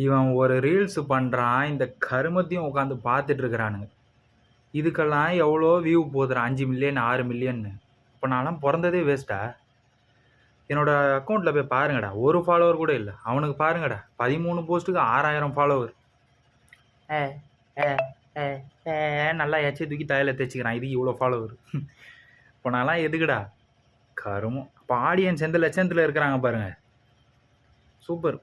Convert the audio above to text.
இவன் ஒரு ரீல்ஸ் பண்ணுறான், இந்த கருமத்தையும் உட்காந்து பார்த்துட்டு இருக்கிறானுங்க. இதுக்கெல்லாம் எவ்வளோ வியூ போகுதுடா, 5 மில்லியன் 6 மில்லியன்னு. இப்போ நான்லாம் பிறந்ததே வேஸ்ட்டா? என்னோட அக்கௌண்ட்டில் போய் பாருங்கடா, ஒரு ஃபாலோவர் கூட இல்லை. அவனுக்கு பாருங்கடா 13 போஸ்ட்டுக்கு 6000 ஃபாலோவர். ஏ ஏ ஏ ஏ நல்லா எச்சி தூக்கி தலையில் தைச்சிக்கிறான், இது இவ்வளோ ஃபாலோவர். இப்போ நான்லாம் எதுக்குடா கருமம். இப்போ ஆடியன்ஸ் எந்த லட்சத்தில் இருக்கிறாங்க பாருங்க. சூப்பர்.